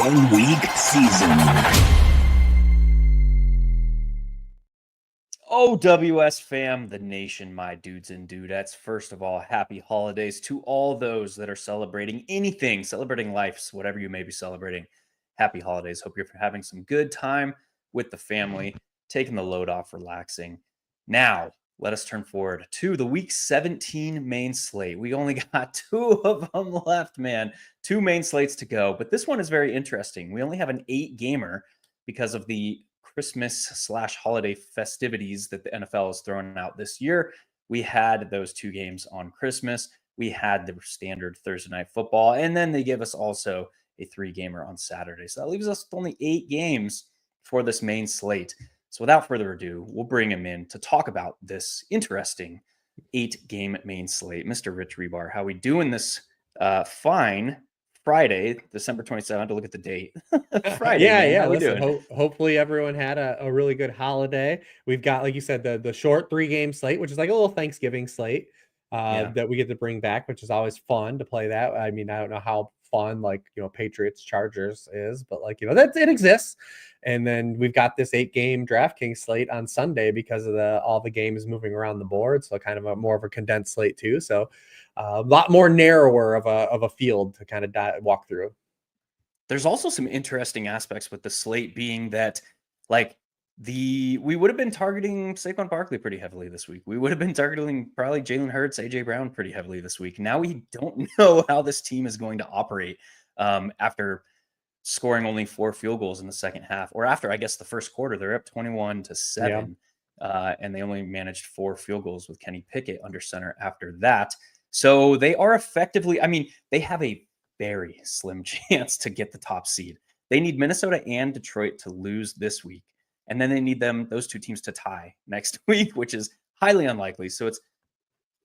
long week season. OWS fam, the nation, my dudes and dudettes. First of all, happy holidays to all those that are celebrating anything, celebrating lives, whatever you may be celebrating. Happy holidays. Hope you're having some good time with the family, taking the load off, relaxing. Now, let us turn forward to the week 17 main slate. We only got 2 of them left, man. 2 main slates to go, but this one is very interesting. We only have an 8-gamer because of the Christmas/holiday festivities that the NFL has thrown out this year. We had those 2 games on Christmas. We had the standard Thursday night football, and then they give us also a 3-gamer on Saturday. So that leaves us with only 8 games for this main slate. So without further ado, we'll bring him in to talk about this interesting 8-game main slate. Mr. Rich Hribar, how we doing this fine Friday, December 27th? I had to look at the date. Friday, man. Yeah. How we Listen, doing? hopefully everyone had a really good holiday. We've got, like you said, the short 3-game slate, which is like a little Thanksgiving slate that we get to bring back, which is always fun to play that. I mean, I don't know how fun Patriots Chargers is, but that it exists. And then we've got this 8-game DraftKings slate on Sunday because of all the games moving around the board. So kind of more of a condensed slate too. So a lot more narrower of a field to kind of walk through. There's also some interesting aspects with the slate being that, we would have been targeting Saquon Barkley pretty heavily this week. We would have been targeting probably Jalen Hurts, AJ Brown pretty heavily this week. Now we don't know how this team is going to operate after scoring only 4 field goals in the second half, or after, I guess, the first quarter. They're up 21-7, and they only managed 4 field goals with Kenny Pickett under center after that. So they are effectively, they have a very slim chance to get the top seed. They need Minnesota and Detroit to lose this week. And then they need those 2 teams to tie next week, which is highly unlikely. So it's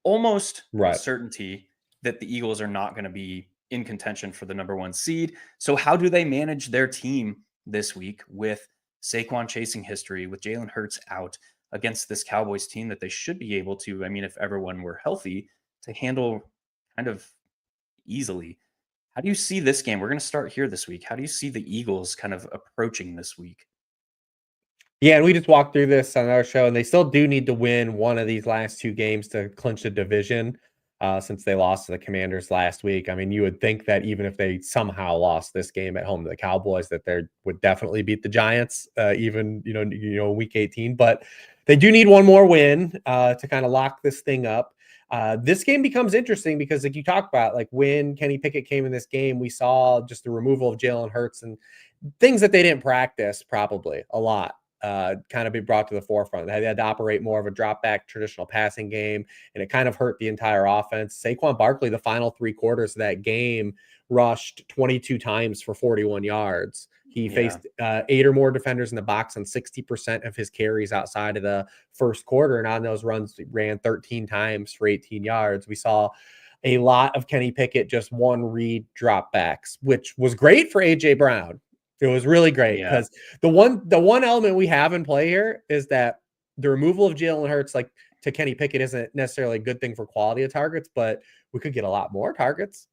almost a certainty that the Eagles are not going to be in contention for the number 1 seed. So how do they manage their team this week with Saquon chasing history, with Jalen Hurts out against this Cowboys team that they should be able to, if everyone were healthy, to handle kind of easily? How do you see this game? We're going to start here this week. How do you see the Eagles kind of approaching this week? Yeah, and we just walked through this on our show, and they still do need to win one of these last 2 games to clinch the division since they lost to the Commanders last week. I mean, you would think that even if they somehow lost this game at home to the Cowboys, that they would definitely beat the Giants, even week 18. But they do need one more win to kind of lock this thing up. This game becomes interesting because, like you talked about, when Kenny Pickett came in this game, we saw just the removal of Jalen Hurts and things that they didn't practice probably a lot. Kind of be brought to the forefront. They had to operate more of a drop back traditional passing game, and it kind of hurt the entire offense. Saquon Barkley, the final 3 quarters of that game, rushed 22 times for 41 yards. He faced 8 or more defenders in the box on 60% of his carries outside of the first quarter. And on those runs, he ran 13 times for 18 yards. We saw a lot of Kenny Pickett, just one read drop backs, which was great for AJ Brown. It was really great because the one element we have in play here is that the removal of Jalen Hurts, to Kenny Pickett, isn't necessarily a good thing for quality of targets, but we could get a lot more targets.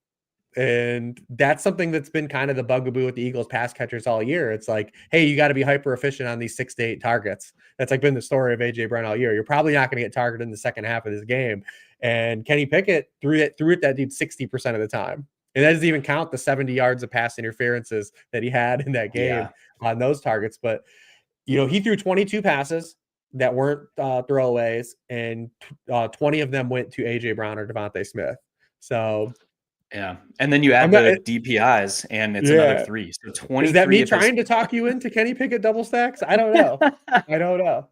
And that's something that's been kind of the bugaboo with the Eagles pass catchers all year. It's like, hey, you got to be hyper efficient on these 6 to 8 targets. That's been the story of AJ Brown all year. You're probably not going to get targeted in the second half of this game. And Kenny Pickett threw it that dude 60% of the time. And that doesn't even count the 70 yards of pass interferences that he had in that game on those targets. But, he threw 22 passes that weren't throwaways, and 20 of them went to AJ Brown or Devontae Smith. So, yeah. And then you add the DPIs, and it's another 3. So 23. Is that me trying to talk you into Kenny Pickett double stacks? I don't know. I don't know.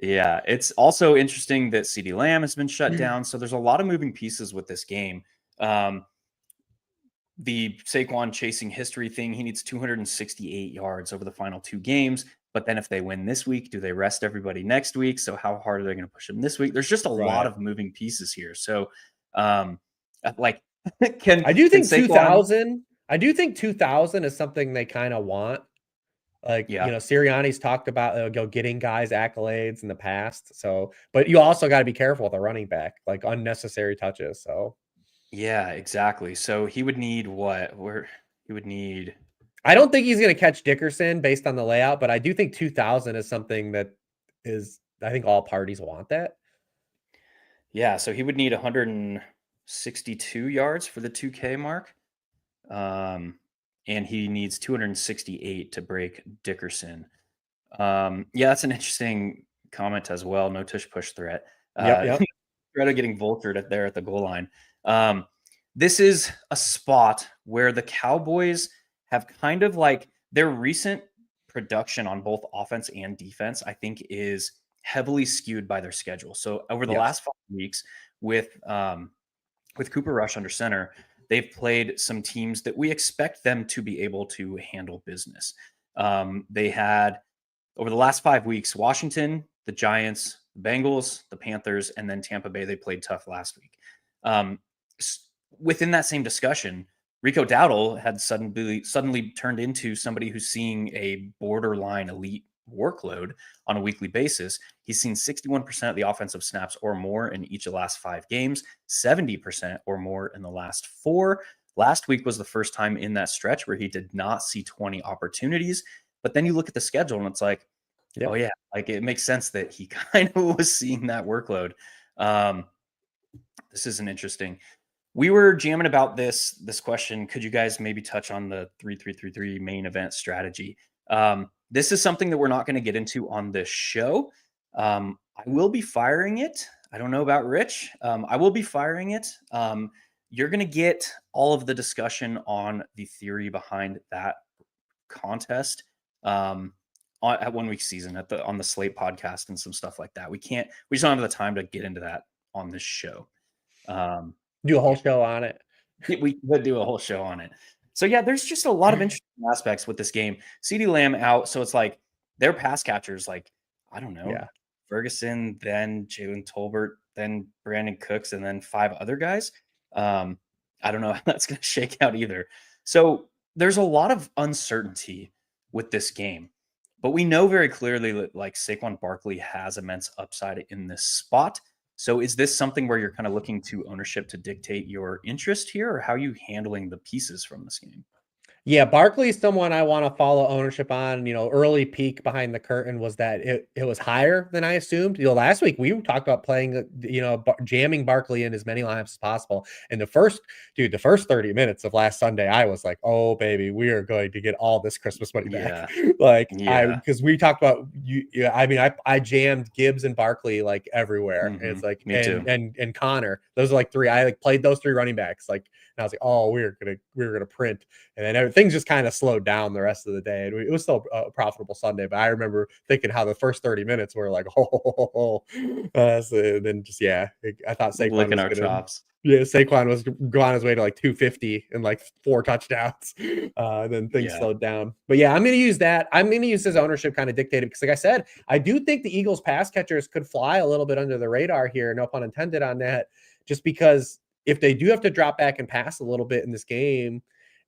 Yeah. It's also interesting that CeeDee Lamb has been shut down. So there's a lot of moving pieces with this game. The Saquon chasing history thing, he needs 268 yards over the final 2 games. But then if they win this week, do they rest everybody next week? So how hard are they going to push him this week? There's just a lot of moving pieces here. So, I do think 2000 is something they kind of want. Sirianni's talked about getting guys accolades in the past. So, but you also got to be careful with a running back, unnecessary touches. So, yeah, exactly. So he would need what? He would need I don't think he's going to catch Dickerson based on the layout, but I do think 2,000 is something that is, I think all parties want that. Yeah, so he would need 162 yards for the 2K mark. And he needs 268 to break Dickerson. Yeah, that's an interesting comment as well. No tush push threat. Yep. Threat of getting vultured there at the goal line. This is a spot where the Cowboys have kind of like their recent production on both offense and defense, I think, is heavily skewed by their schedule. So over the last 5 weeks with Cooper Rush under center, they've played some teams that we expect them to be able to handle business. They had, over the last 5 weeks, Washington, the Giants, the Bengals, the Panthers, and then Tampa Bay. They played tough last week. Within that same discussion, Rico Dowdle had suddenly turned into somebody who's seeing a borderline elite workload on a weekly basis. He's seen 61% of the offensive snaps or more in each of the last 5 games, 70% or more in the last 4. Last week was the first time in that stretch where he did not see 20 opportunities. But then you look at the schedule and it's like, oh yeah, like it makes sense that he kind of was seeing that workload. This is an interesting. We were jamming about this question. Could you guys maybe touch on the 3-3-3-3 main event strategy? This is something that we're not going to get into on this show. I will be firing it. I don't know about Rich. I will be firing it. You're going to get all of the discussion on the theory behind that contest at 1 week season on the Slate podcast and some stuff like that. We just don't have the time to get into that on this show. Do a whole show on it. We would do a whole show on it. So yeah, there's just a lot of interesting aspects with this game. CeeDee Lamb out, so it's like their pass catchers, like, I don't know, Ferguson, then Jalen Tolbert, then Brandon Cooks, and then 5 other guys. I don't know how that's going to shake out either. So there's a lot of uncertainty with this game, but we know very clearly that like Saquon Barkley has immense upside in this spot. So is this something where you're kind of looking to ownership to dictate your interest here, or how are you handling the pieces from this game? Yeah, Barkley is someone I want to follow ownership on. Early peak behind the curtain was that it was higher than I assumed. Last week we talked about playing, jamming Barkley in as many lineups as possible. And the first 30 minutes of last Sunday, I was like, oh baby, we are going to get all this Christmas money back. Because we talked about I jammed Gibbs and Barkley like everywhere. Mm-hmm. It's like, and Connor, those are like 3. I like played those 3 running backs. Like, and I was like, oh, we're gonna print. And then things just kind of slowed down the rest of the day. And it was still a profitable Sunday. But I remember thinking how the first 30 minutes were like, so then just, I thought Saquon licking our chops. Yeah, Saquon was going on his way to like 250 and like 4 touchdowns. And then things slowed down. But yeah, I'm going to use that. I'm going to use his ownership kind of dictated because, like I said, I do think the Eagles pass catchers could fly a little bit under the radar here. No pun intended on that. Just because if they do have to drop back and pass a little bit in this game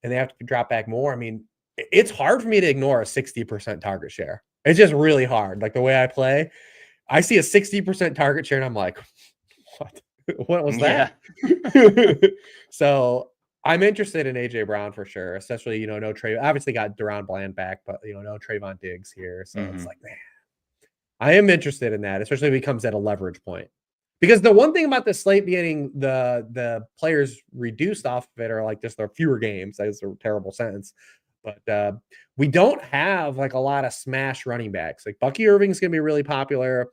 and they have to drop back more, I mean, it's hard for me to ignore a 60% target share. It's just really hard. Like the way I play, I see a 60% target share and I'm like, what was that? So I'm interested in AJ Brown for sure, especially, no Trey. Obviously got Deron Bland back, but no Trayvon Diggs here. So it's like, man, I am interested in that, especially if he comes at a leverage point. Because the one thing about the slate being the players reduced off of it are like just there are fewer games. That's a terrible sentence. But we don't have like a lot of smash running backs. Like Bucky Irving's going to be really popular.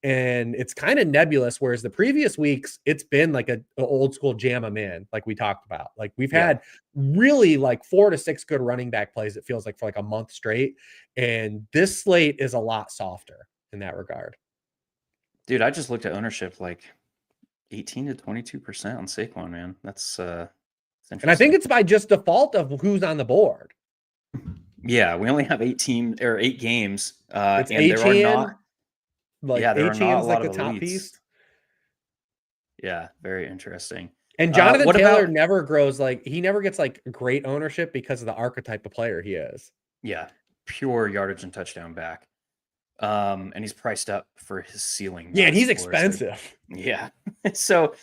And it's kind of nebulous, whereas the previous weeks, it's been like an old school jam 'em in, like we talked about. Like we've had really like 4 to 6 good running back plays, it feels like, for like a month straight. And this slate is a lot softer in that regard. Dude, I just looked at ownership like 18 to 22% on Saquon, man. That's interesting. And I think it's by just default of who's on the board. Yeah, we only have 8 games. It's and there are not there are not a lot like the top piece. Yeah, very interesting. And Jonathan Taylor never grows, like he never gets like great ownership because of the archetype of player he is. Yeah, pure yardage and touchdown back. And he's priced up for his ceiling. Yeah, and he's expensive. Yeah. So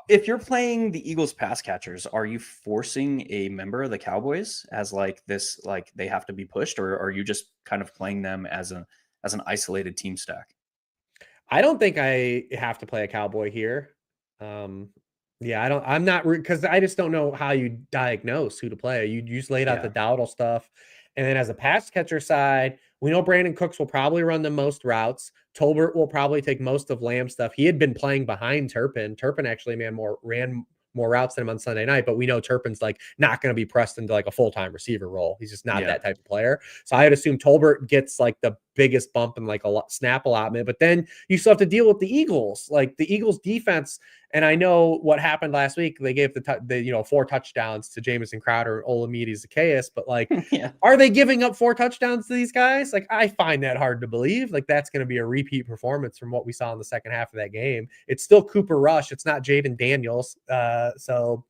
if you're playing the Eagles pass catchers, are you forcing a member of the Cowboys as like this, like they have to be pushed, or are you just kind of playing them as an isolated team stack? I don't think I have to play a Cowboy here. Um, yeah, I'm not because I just don't know how you diagnose who to play. You just laid out the Yeah. Dowdle stuff. And then as a pass catcher side, we know Brandon Cooks will probably run the most routes. Tolbert will probably take most of Lamb stuff. He had been playing behind Turpin. Turpin actually ran more routes than him on Sunday night, but we know Turpin's like not going to be pressed into like a full-time receiver role. He's just not Yeah. that type of player. So I'd assume Tolbert gets like the biggest bump in like snap allotment, but then you still have to deal with the Eagles, like the Eagles defense. And I know what happened last week. They gave the 4 touchdowns to Jamison Crowder and Olamide Zacchaeus, but like, Yeah. are they giving up 4 touchdowns to these guys? Like, I find that hard to believe. Like, that's going to be a repeat performance from what we saw in the second half of that game. It's still Cooper Rush. It's not Jaden Daniels. So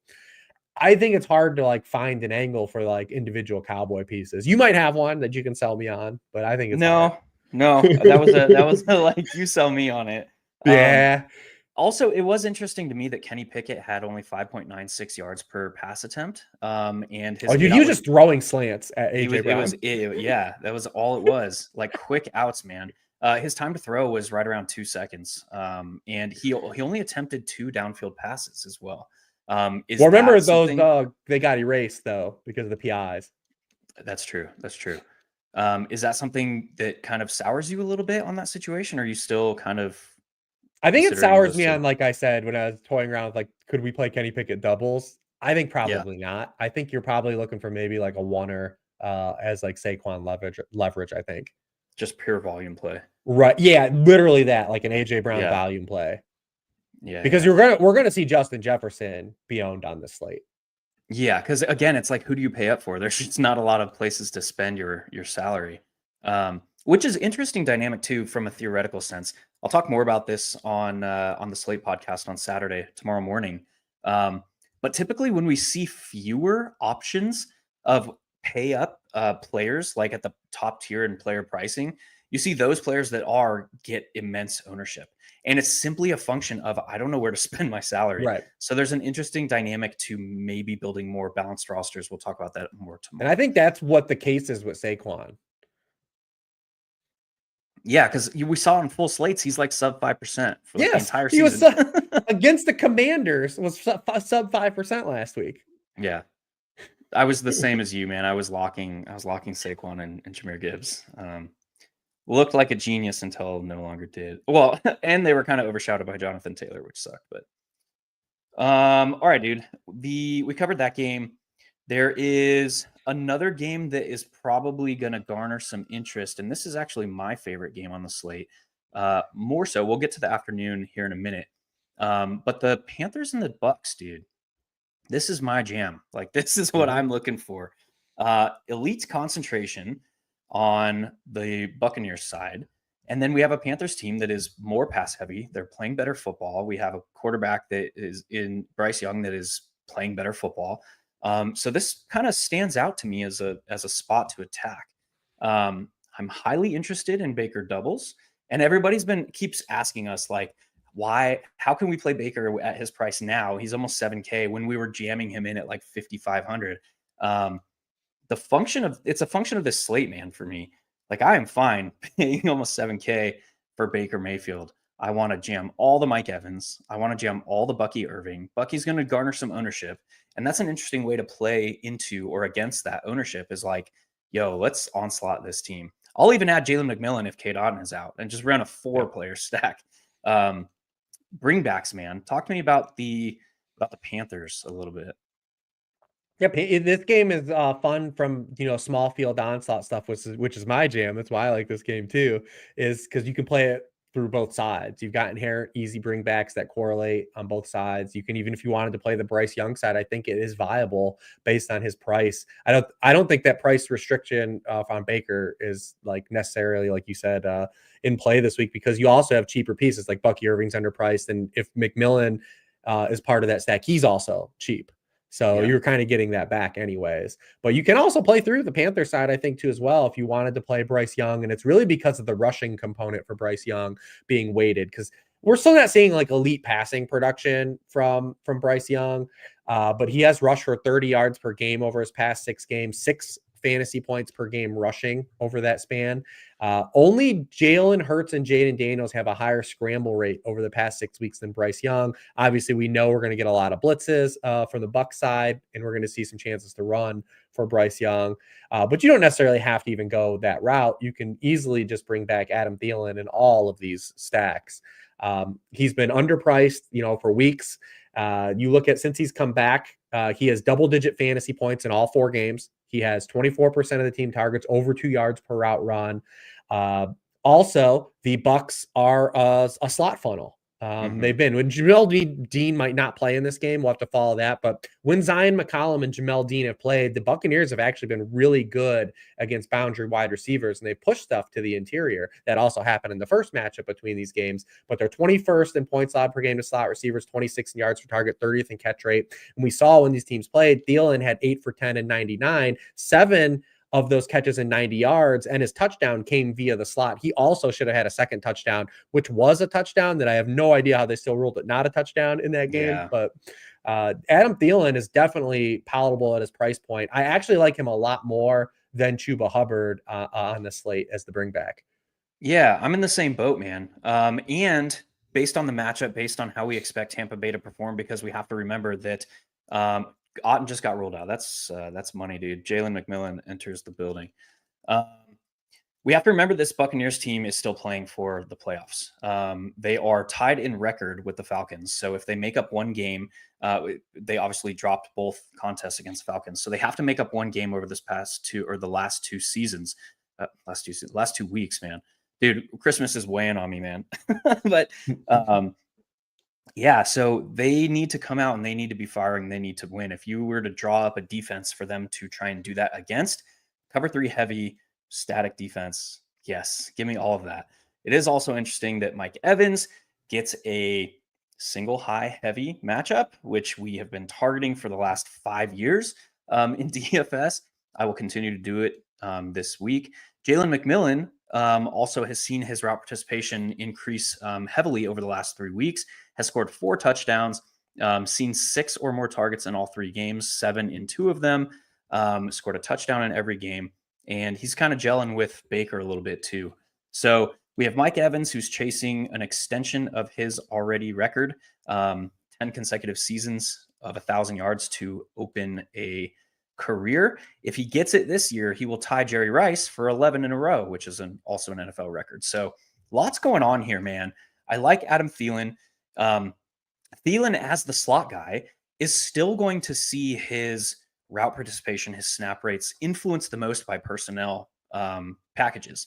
I think it's hard to like find an angle for like individual Cowboy pieces. You might have one that you can sell me on, but I think it's hard. No, that was a like you sell me on it. Yeah. Also, it was interesting to me that Kenny Pickett had only 5.96 yards per pass attempt. And his dude, he was just throwing slants at AJ Brown. Yeah, that was all it was. Like quick outs, man. His time to throw was right around 2 seconds. And he only attempted 2 downfield passes as well. Remember those they got erased though because of the PIs. That's true. Is that something that kind of sours you a little bit on that situation? Or are you still kind of I think it sours me on, like I said, when I was toying around with like, could we play Kenny Pickett doubles? I think probably not. I think you're probably looking for maybe like a oneer as like Saquon leverage, I think. Just pure volume play. Right. Yeah, literally that, like an AJ Brown volume play. Yeah. Because we're gonna see Justin Jefferson be owned on this slate. Yeah, because again, it's like, who do you pay up for? There's just not a lot of places to spend your salary. Which is interesting dynamic too, from a theoretical sense. I'll talk more about this on the Slate podcast on Saturday, tomorrow morning. But typically when we see fewer options of pay up players, like at the top tier in player pricing, you see those players that get immense ownership. And it's simply a function of, I don't know where to spend my salary. Right. So there's an interesting dynamic to maybe building more balanced rosters. We'll talk about that more tomorrow. And I think that's what the case is with Saquon. Yeah, because we saw in full slates, he's like sub 5% for the entire season. He was against the Commanders was sub 5% last week. Yeah, I was the same as you, man. I was locking Saquon and Jahmyr Gibbs. Looked like a genius until no longer did. Well, and they were kind of overshadowed by Jonathan Taylor, which sucked. But all right, dude. We covered that game. There is another game that is probably going to garner some interest, and this is actually my favorite game on the slate. More so, we'll get to the afternoon here in a minute. But the Panthers and the Bucks, dude, this is my jam. Like, this is what I'm looking for. Elite concentration on the Buccaneers side. And then we have a Panthers team that is more pass heavy. They're playing better football. We have a quarterback that is in Bryce Young that is playing better football. So this kind of stands out to me as a spot to attack. I'm highly interested in Baker doubles, and everybody's keeps asking us like, how can we play Baker at his price now? He's almost 7K when we were jamming him in at like 5,500. It's a function of this slate, man, for me. Like, I am fine paying almost 7K for Baker Mayfield. I want to jam all the Mike Evans. I want to jam all the Bucky Irving. Bucky's going to garner some ownership. And that's an interesting way to play into or against that ownership, is like, yo, let's onslaught this team. I'll even add Jalen McMillan if Cade Otton is out and just run a 4-player stack. Bringbacks, man. Talk to me about the Panthers a little bit. Yep, this game is fun from small field onslaught stuff, which is my jam. That's why I like this game too, is because you can play it through both sides. You've got inherent easy bringbacks that correlate on both sides. You can, even if you wanted to play the Bryce Young side, I think it is viable based on his price. I don't think that price restriction on Baker is like necessarily, like you said, in play this week, because you also have cheaper pieces like Bucky Irving's underpriced, and if McMillan is part of that stack, he's also cheap. So you're kind of getting that back anyways. But you can also play through the Panther side, I think, too, as well, if you wanted to play Bryce Young. And it's really because of the rushing component for Bryce Young being weighted. Because we're still not seeing like elite passing production from Bryce Young, but he has rushed for 30 yards per game over his past 6 games, 6 fantasy points per game rushing over that span. Only Jalen Hurts and Jaden Daniels have a higher scramble rate over the past 6 weeks than Bryce Young. Obviously, we know we're going to get a lot of blitzes from the Bucs side, and we're going to see some chances to run for Bryce Young. But you don't necessarily have to even go that route. You can easily just bring back Adam Thielen in all of these stacks. He's been underpriced, for weeks. You look at since he's come back, he has double-digit fantasy points in all 4 games. He has 24% of the team targets over 2 yards per route run. Also, the Bucs are a slot funnel. They've been when Jamel Dean might not play in this game. We'll have to follow that. But when Zion McCollum and Jamel Dean have played, the Buccaneers have actually been really good against boundary wide receivers, and they push stuff to the interior. That also happened in the first matchup between these games. But they're 21st in points allowed per game to slot receivers, 26 in yards per target, 30th in catch rate. And we saw when these teams played, Thielen had 8 for 10 and 99, 7 of those catches in 90 yards, and his touchdown came via the slot. He also should have had a second touchdown, which was a touchdown that I have no idea how they still ruled it not a touchdown in that game. Yeah. But Adam Thielen is definitely palatable at his price point. I actually like him a lot more than Chuba Hubbard on the slate as the bring back. Yeah, I'm in the same boat, man. And based on the matchup, based on how we expect Tampa Bay to perform, because we have to remember that Otten just got ruled out. That's money, dude. Jalen McMillan enters the building. We have to remember this Buccaneers team is still playing for the playoffs. They are tied in record with the Falcons. So if they make up one game, they obviously dropped both contests against Falcons. So they have to make up one game over this the last 2 seasons. Last 2 weeks, man. Dude, Christmas is weighing on me, man. But yeah, so they need to come out and they need to be firing. They need to win. If you were to draw up a defense for them to try and do that against, cover 3 heavy, static defense, yes, give me all of that. It is also interesting that Mike Evans gets a single high heavy matchup, which we have been targeting for the last 5 years in DFS. I will continue to do it this week. Jalen McMillan also has seen his route participation increase heavily over the last 3 weeks, has scored 4 touchdowns, seen 6 or more targets in all 3 games, 7 in 2 of them, scored a touchdown in every game. And he's kind of gelling with Baker a little bit too. So we have Mike Evans, who's chasing an extension of his already record, 10 consecutive seasons of 1,000 yards to open a career. If he gets it this year, he will tie Jerry Rice for 11 in a row, which is also an NFL record. So lots going on here, man. I like Adam Thielen. Thielen, as the slot guy, is still going to see his route participation, his snap rates influenced the most by personnel packages.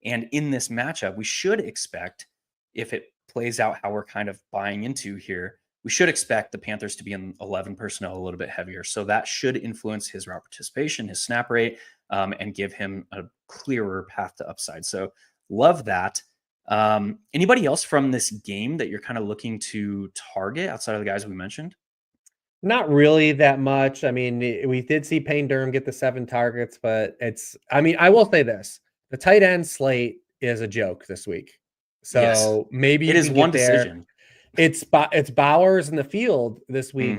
And in this matchup, we should expect, if it plays out how we're kind of buying into here, we should expect the Panthers to be in 11 personnel a little bit heavier. So that should influence his route participation, his snap rate, and give him a clearer path to upside. So love that. Anybody else from this game that you're kind of looking to target outside of the guys we mentioned? Not really that much. I mean, we did see Payne Durham get the 7 targets, but I will say this. The tight end slate is a joke this week. So yes, maybe it is one decision. It's Bowers in the field this week.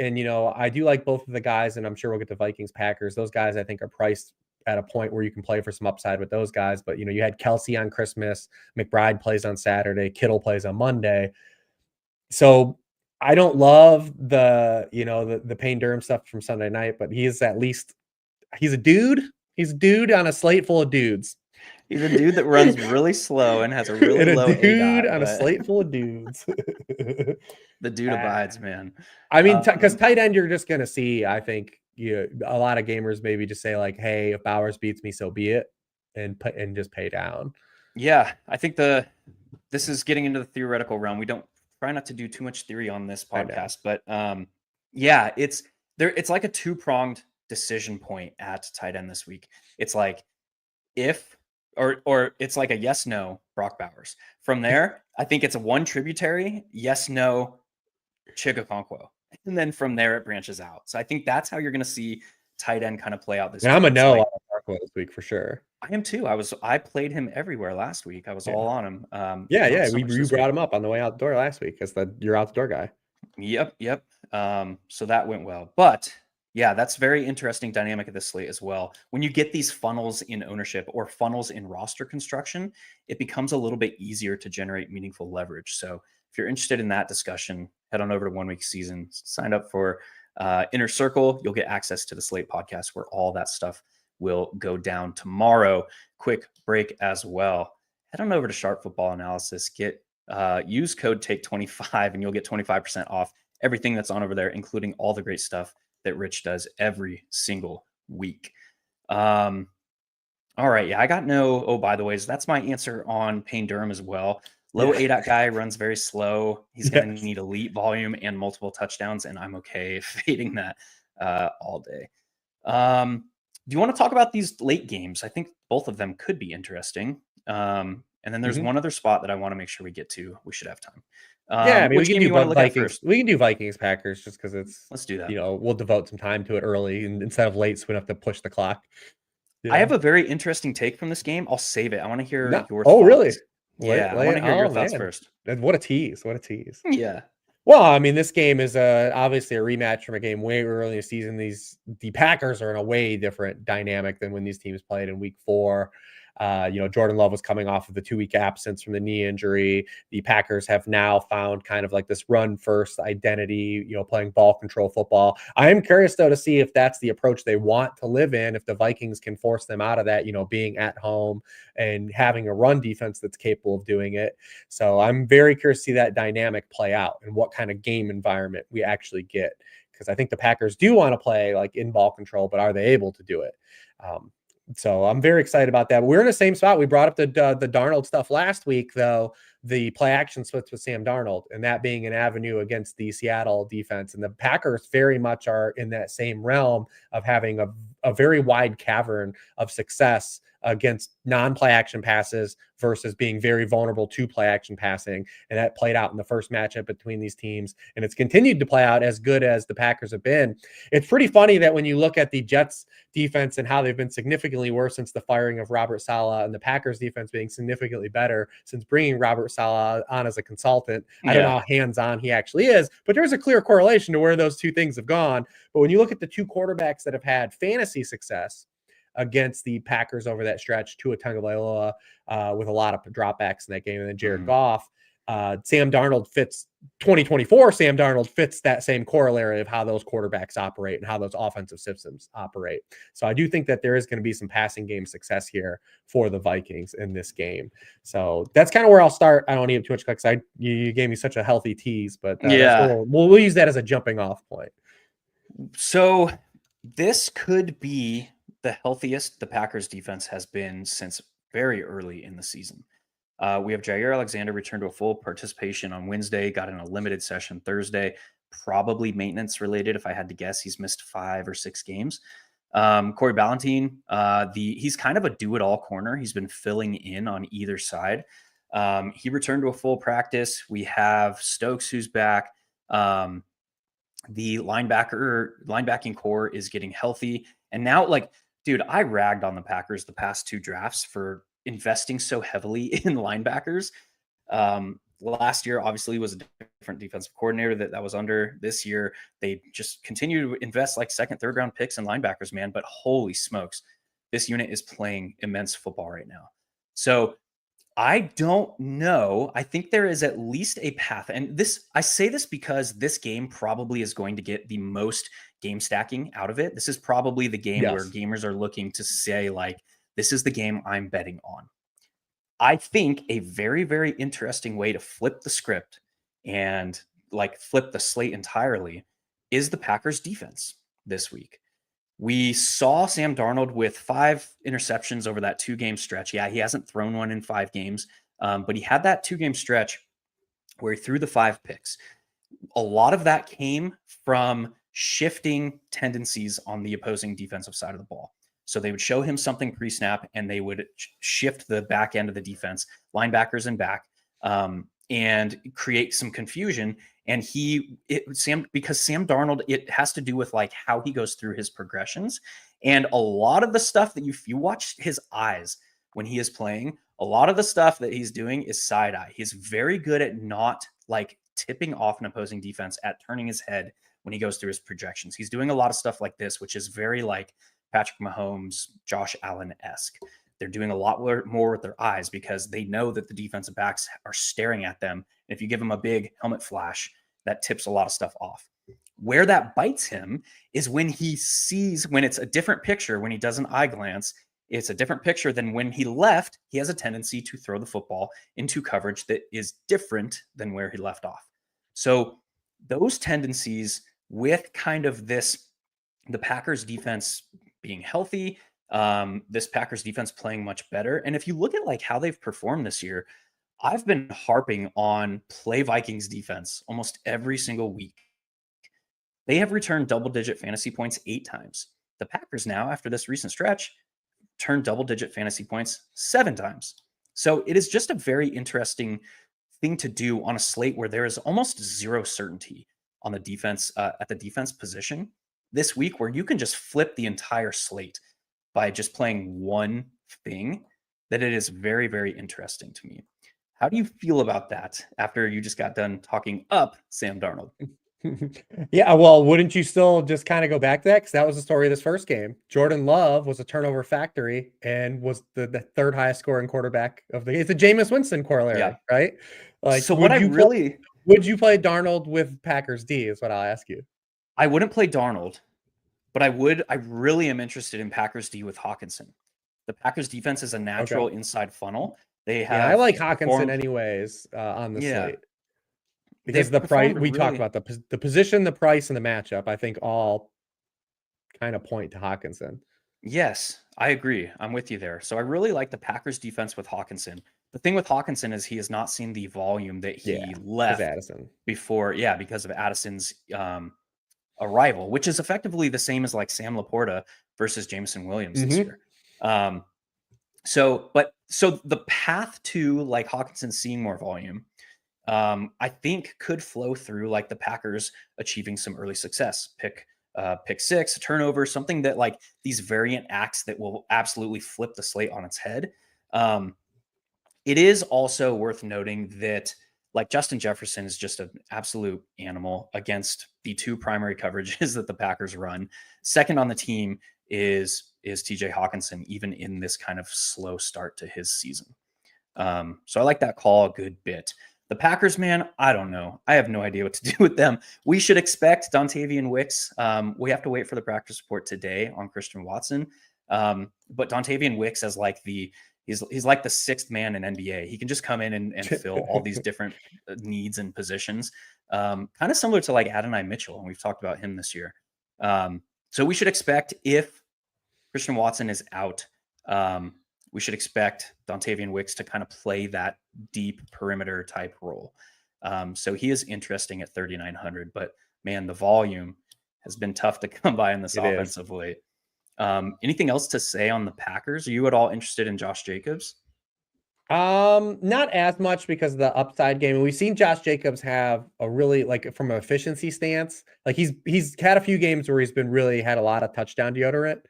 And, I do like both of the guys, and I'm sure we'll get to Vikings, Packers. Those guys, I think, are priced at a point where you can play for some upside with those guys. But, you had Kelsey on Christmas. McBride plays on Saturday. Kittle plays on Monday. So I don't love the Payne Durham stuff from Sunday night, but he's a dude. He's a dude on a slate full of dudes. He's a dude that runs really slow and has a really low dude ADOT, on a slate full of dudes. The dude abides, man. I mean, because tight end, you're just going to see, I think, a lot of gamers maybe just say like, hey, if Bowers beats me, so be it, and just pay down. Yeah, I think this is getting into the theoretical realm. We don't try not to do too much theory on this podcast, but yeah, it's like a 2-pronged decision point at tight end this week. It's like or it's like a yes, no Brock Bowers. From there, I think it's a 1 tributary, yes, no Chigakonkwo. And then from there it branches out. So I think that's how you're going to see tight end kind of play out this. And I'm a no on comfortable this week for sure. I am too. I played him everywhere last week. I was Yeah. all on him. Yeah. Not so much You this brought week. him up on the way out the door last week because you're out the door guy. Yep. So that went well. But yeah, that's very interesting dynamic of the slate as well. When you get these funnels in ownership or funnels in roster construction, it becomes a little bit easier to generate meaningful leverage. So if you're interested in that discussion, head on over to 1 Week Season, sign up for Inner Circle. You'll get access to the Slate podcast where all that stuff will go down tomorrow. Quick break as well. Head on over to Sharp Football Analysis. Use code TAKE25 and you'll get 25% off everything that's on over there, including all the great stuff that Rich does every single week. All right. Yeah, I got no. Oh, by the way, that's my answer on Payne Durham as well. Low ADOT guy, runs very slow. He's going to need elite volume and multiple touchdowns, and I'm okay fading that all day. Do you want to talk about these late games? I think both of them could be interesting. And then there's one other spot that I want to make sure we get to. We should have time. Yeah, I mean, which we can game do you want to look at Vikings. first? We can do Vikings Packers just because Let's do that. We'll devote some time to it early and instead of late, so we don't have to push the clock. I have a very interesting take from this game. I'll save it. I want to hear your thoughts. Oh, really? Yeah, I want to hear your thoughts first. What a tease. What a tease. Yeah. Well, I mean, this game is obviously a rematch from a game way early in the season. The Packers are in a way different dynamic than when these teams played in week 4. Jordan Love was coming off of the 2-week absence from the knee injury. The Packers have now found kind of like this run first identity, playing ball control football. I am curious though to see if that's the approach they want to live in, if the Vikings can force them out of that, being at home and having a run defense that's capable of doing it. So I'm very curious to see that dynamic play out and what kind of game environment we actually get. Because I think the Packers do want to play like in ball control, but are they able to do it? So I'm very excited about that. We're in the same spot. We brought up the Darnold stuff last week, though, the play action splits with Sam Darnold and that being an avenue against the Seattle defense. And the Packers very much are in that same realm of having a very wide cavern of success against non-play action passes versus being very vulnerable to play action passing. And that played out in the first matchup between these teams. And it's continued to play out as good as the Packers have been. It's pretty funny that when you look at the Jets defense and how they've been significantly worse since the firing of Robert Saleh and the Packers defense being significantly better since bringing Robert Saleh on as a consultant. I don't know how hands-on he actually is, but there's a clear correlation to where those two things have gone. But when you look at the two quarterbacks that have had fantasy success against the Packers over that stretch, Tua Tagovailoa with a lot of dropbacks in that game, and then Jared Goff, Sam Darnold fits 2024. Sam Darnold fits that same corollary of how those quarterbacks operate and how those offensive systems operate. So I do think that there is going to be some passing game success here for the Vikings in this game. So that's kind of where I'll start. I don't need too much because you gave me such a healthy tease, but we'll use that as a jumping off point. So this could be the healthiest the Packers defense has been since very early in the season. We have Jair Alexander returned to a full participation on Wednesday, got in a limited session Thursday, probably maintenance related. If I had to guess, he's missed 5 or 6 games. Corey Ballentine, he's kind of a do-it-all corner. He's been filling in on either side. He returned to a full practice. We have Stokes who's back. The linebacking core is getting healthy. And now, dude, I ragged on the Packers the past 2 drafts for investing so heavily in linebackers. Last year, obviously, was a different defensive coordinator that was under. This year, they just continue to invest like 2nd, 3rd round picks in linebackers, man. But holy smokes, this unit is playing immense football right now. So I don't know. I think there is at least a path. And I say this because this game probably is going to get the most game stacking out of it. This is probably the game where gamers are looking to say, this is the game I'm betting on. I think a very, very interesting way to flip the script and flip the slate entirely is the Packers defense this week. We saw Sam Darnold with 5 interceptions over that 2-game stretch. Yeah, he hasn't thrown one in 5 games, but he had that 2-game stretch where he threw the 5 picks. A lot of that came from shifting tendencies on the opposing defensive side of the ball. So they would show him something pre-snap and they would shift the back end of the defense, linebackers and back, and create some confusion. And because Sam Darnold, it has to do with how he goes through his progressions. And a lot of the stuff that if you watch his eyes when he is playing, a lot of the stuff that he's doing is side eye. He's very good at not like tipping off an opposing defense, at turning his head when he goes through his projections. He's doing a lot of stuff like this, which is very like Patrick Mahomes, Josh Allen-esque. They're doing a lot more with their eyes because they know that the defensive backs are staring at them. And if you give them a big helmet flash, that tips a lot of stuff off. Where that bites him is when he sees, when it's a different picture, when he does an eye glance, it's a different picture than when he left. He has a tendency to throw the football into coverage that is different than where he left off. So those tendencies with kind of this, the Packers defense being healthy, this Packers defense playing much better. And if you look at like how they've performed this year, I've been harping on play Vikings defense almost every single week. They have returned double-digit fantasy points 8 times. The Packers now, after this recent stretch, turned double-digit fantasy points 7 times. So it is just a very interesting thing to do on a slate where there is almost zero certainty on the defense, at the defense position this week, where you can just flip the entire slate by just playing one thing. That it is very, very interesting to me. How do you feel about that after you just got done talking up Sam Darnold? Yeah, well, wouldn't you still just kind of go back to that? Because that was the story of this first game. Jordan Love was a turnover factory and was the third highest scoring quarterback of the game. It's a Jameis Winston corollary, right? Like, so what would you play Darnold with Packers D is what I'll ask you. I wouldn't play Darnold, but I really am interested in Packers D with Hawkinson. The Packers defense is a natural inside funnel. They have, I like Hawkinson anyways on the slate. Because the price, we talked about the position, the price, and the matchup, I think all kind of point to Hawkinson. Yes, I agree. I'm with you there. So I really like the Packers defense with Hawkinson. The thing with Hawkinson is he has not seen the volume that he left before. Yeah, because of Addison's arrival, which is effectively the same as like Sam Laporta versus Jameson Williams this year. So the path to like Hawkinson seeing more volume, I think could flow through like the Packers achieving some early success, pick 6, a turnover, something that like these variant acts that will absolutely flip the slate on its head. It is also worth noting that like Justin Jefferson is just an absolute animal against the 2 primary coverages that the Packers run. Second on the team is TJ Hawkinson, even in this kind of slow start to his season. So I like that call a good bit. The Packers, man, I don't know. I have no idea what to do with them. We should expect Dontavian Wicks. We have to wait for the practice report today on Christian Watson. But Dontavian Wicks as like he's like the 6th man in NBA. He can just come in and fill all these different needs and positions. Kind of similar to like Adonai Mitchell, and we've talked about him this year. So we should expect, if Christian Watson is out, we should expect Dontavian Wicks to kind of play that deep perimeter type role. So he is interesting at 3,900, but man, the volume has been tough to come by in this offense of late. Anything else to say on the Packers? Are you at all interested in Josh Jacobs? Not as much because of the upside game. And we've seen Josh Jacobs have a really, like, from an efficiency stance, like he's had a few games where he's been really had a lot of touchdown deodorant.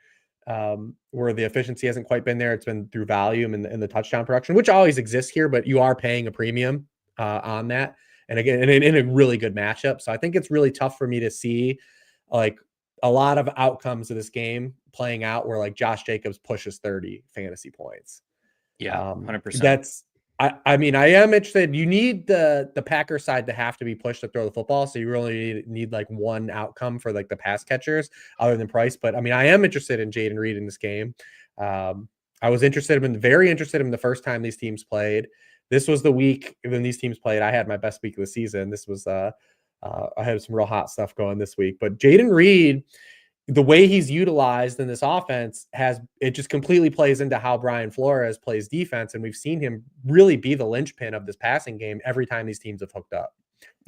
Where the efficiency hasn't quite been there. It's been through volume and the touchdown production, which always exists here, but you are paying a premium on that. And again, in a really good matchup. So I think it's really tough for me to see like a lot of outcomes of this game playing out where like Josh Jacobs pushes 30 fantasy points. Yeah, 100%. I mean, I am interested. You need the Packer side to have to be pushed to throw the football. So you really need like one outcome for like the pass catchers other than Price. But I mean, I am interested in Jaden Reed in this game. I was very interested in the first time these teams played. This was the week when these teams played. I had my best week of the season. This was I had some real hot stuff going this week. But Jaden Reed, the way he's utilized in this offense it just completely plays into how Brian Flores plays defense. And we've seen him really be the linchpin of this passing game every time these teams have hooked up.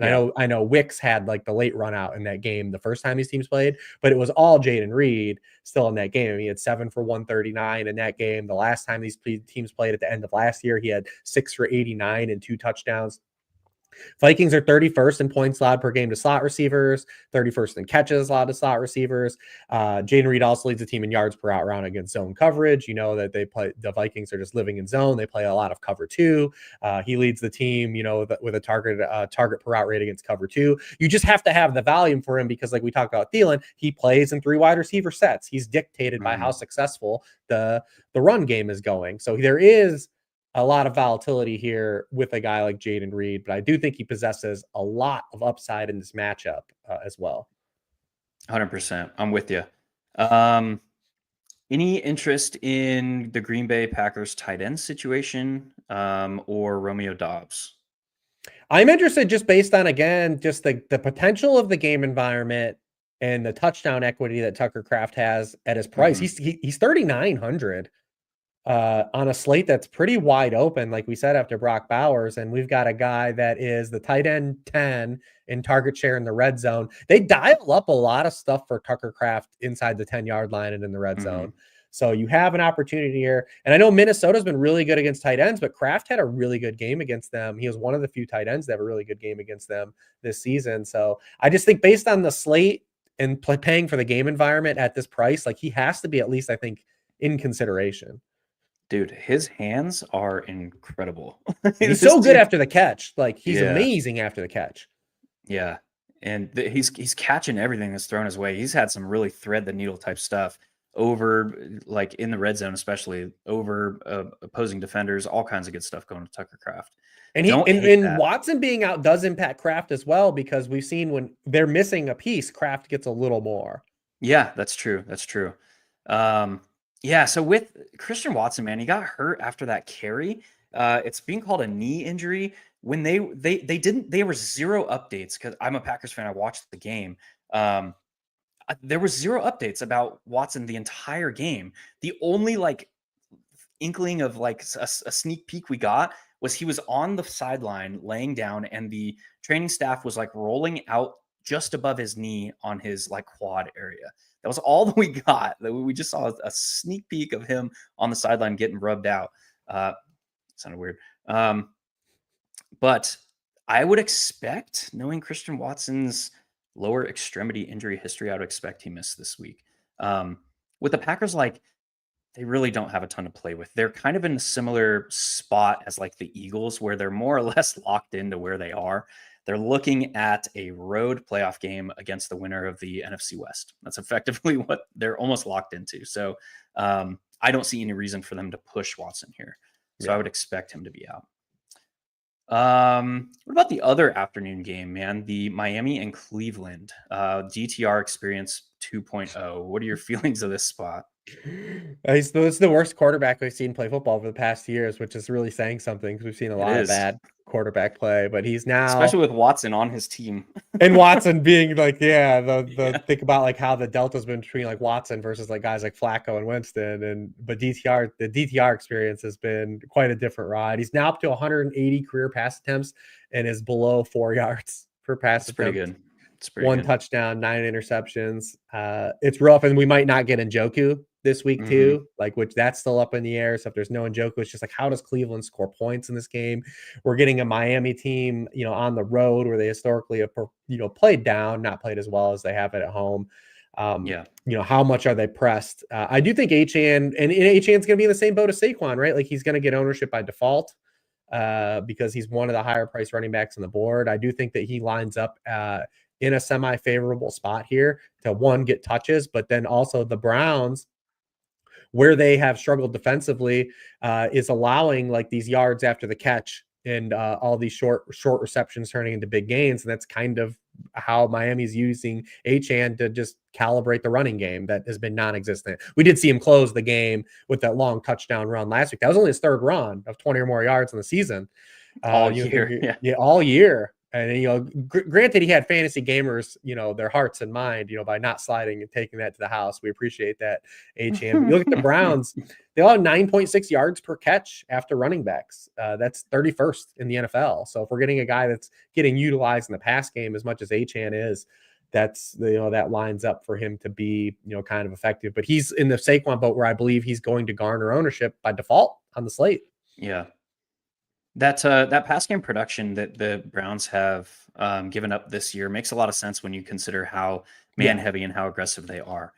I know Wicks had like the late run out in that game the first time these teams played, but it was all Jaden Reed still in that game. I mean, he had 7 for 139 in that game. The last time these teams played at the end of last year, he had 6 for 89 and 2 touchdowns. Vikings are 31st in points allowed per game to slot receivers, 31st in catches allowed to slot receivers. Jaden Reed also leads the team in yards per out round against zone coverage. You know that the Vikings are just living in zone. They play a lot of cover two. He leads the team, with a target per out rate against cover two. You just have to have the volume for him because, like we talked about Thielen, he plays in 3 wide receiver sets. He's dictated by how successful the run game is going. So there is a lot of volatility here with a guy like Jaden Reed, but I do think he possesses a lot of upside in this matchup as well. 100%. I'm with you. Any interest in the Green Bay Packers tight end situation or Romeo Doubs? I'm interested just based on, again, just the potential of the game environment and the touchdown equity that Tucker Kraft has at his price. He's 3,900 on a slate that's pretty wide open, like we said, after Brock Bowers. And we've got a guy that is the tight end 10 in target share in the red zone. They dial up a lot of stuff for Tucker Kraft inside the 10-yard line and in the red zone. So you have an opportunity here. And I know Minnesota's been really good against tight ends, but Kraft had a really good game against them. He was one of the few tight ends that have a really good game against them this season. So I just think based on the slate and paying for the game environment at this price, like he has to be at least, I think, in consideration. Dude, his hands are incredible. He's so good after the catch. Like he's amazing after the catch. Yeah. And he's catching everything that's thrown his way. He's had some really thread the needle type stuff over, like in the red zone, especially over opposing defenders, all kinds of good stuff going to Tucker Kraft. And and Watson being out does impact Kraft as well, because we've seen when they're missing a piece, Kraft gets a little more. Yeah, that's true. That's true. Yeah, so with Christian Watson, man, he got hurt after that carry. It's being called a knee injury. When they were zero updates, because I'm a Packers fan. I watched the game. There was zero updates about Watson the entire game. The only like inkling of like a sneak peek we got was he was on the sideline laying down, and the training staff was like rolling out just above his knee on his like quad area. That was all that we got. We just saw a sneak peek of him on the sideline getting rubbed out. Sounded weird. But I would expect, knowing Christian Watson's lower extremity injury history, I would expect he missed this week. With the Packers, like, they really don't have a ton to play with. They're kind of in a similar spot as like the Eagles, where they're more or less locked into where they are. They're looking at a road playoff game against the winner of the NFC West. That's effectively what they're almost locked into. So I don't see any reason for them to push Watson here. So I would expect him to be out. What about the other afternoon game, man? The Miami and Cleveland DTR Experience 2.0. What are your feelings of this spot? It's the worst quarterback we've seen play football for the past years, which is really saying something, because we've seen a lot of bad quarterback play, but he's now, especially with Watson on his team, and Watson being like, think about like how the delta's been between like Watson versus like guys like Flacco and Winston, but the DTR experience has been quite a different ride. He's now up to 180 career pass attempts and is below 4 yards per pass attempt. Pretty good. One touchdown, 9 interceptions. It's rough, and we might not get Njoku this week too, like, which that's still up in the air. So if there's no Njoku, it's just like, how does Cleveland score points in this game? We're getting a Miami team, on the road where they historically have, played down, not played as well as they have it at home. How much are they pressed? I do think Achane, and Achane's going to be in the same boat as Saquon, right? Like, he's going to get ownership by default because he's one of the higher price running backs on the board. I do think that he lines up in a semi-favorable spot here to, one, get touches, but then also the Browns, where they have struggled defensively, is allowing like these yards after the catch and all these short receptions turning into big gains. And that's kind of how Miami's using Achane to just calibrate the running game that has been non-existent. We did see him close the game with that long touchdown run last week. That was only his third run of 20 or more yards in the season. All year. All year. And, granted, he had fantasy gamers, their hearts in mind, by not sliding and taking that to the house. We appreciate that, Achane. But you look at the Browns, they all have 9.6 yards per catch after running backs. That's 31st in the NFL. So if we're getting a guy that's getting utilized in the pass game as much as Achane is, that's, that lines up for him to be, kind of effective. But he's in the Saquon boat, where I believe he's going to garner ownership by default on the slate. Yeah. That pass game production that the Browns have given up this year makes a lot of sense when you consider how man heavy and how aggressive they are,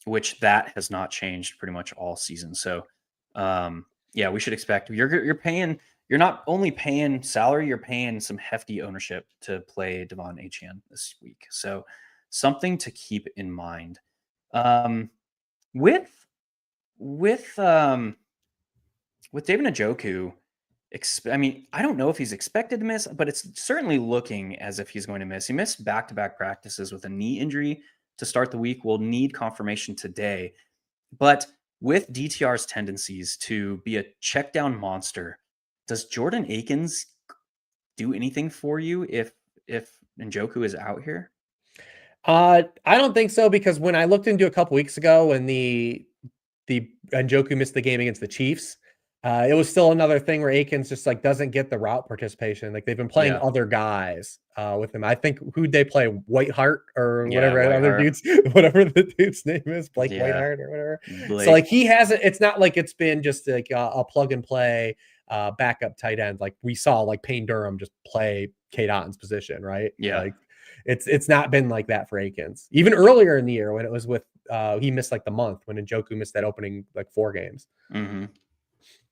which that has not changed pretty much all season. So, yeah, we should expect you're paying. You're not only paying salary, you're paying some hefty ownership to play Devon Achane this week. So, something to keep in mind. With with um, with David Njoku. I mean, I don't know if he's expected to miss, but it's certainly looking as if he's going to miss. He missed back-to-back practices with a knee injury to start the week. We'll need confirmation today. But with DTR's tendencies to be a check down monster, does Jordan Akins do anything for you if Njoku is out here? I don't think so, because when I looked into a couple weeks ago when the Njoku missed the game against the Chiefs, it was still another thing where Akins just like doesn't get the route participation. Like they've been playing other guys with him. I think who'd they play? Whiteheart or whatever other dudes, whatever the dude's name is, Blake Whiteheart or whatever. Blake. So like he hasn't. It's not like it's been just like a plug and play backup tight end. Like we saw like Payne Durham just play Cade Otton's position, right? Yeah. Like it's not been like that for Akins. Even earlier in the year when it was with he missed like the month when Njoku missed that opening like 4 games. Mm-hmm.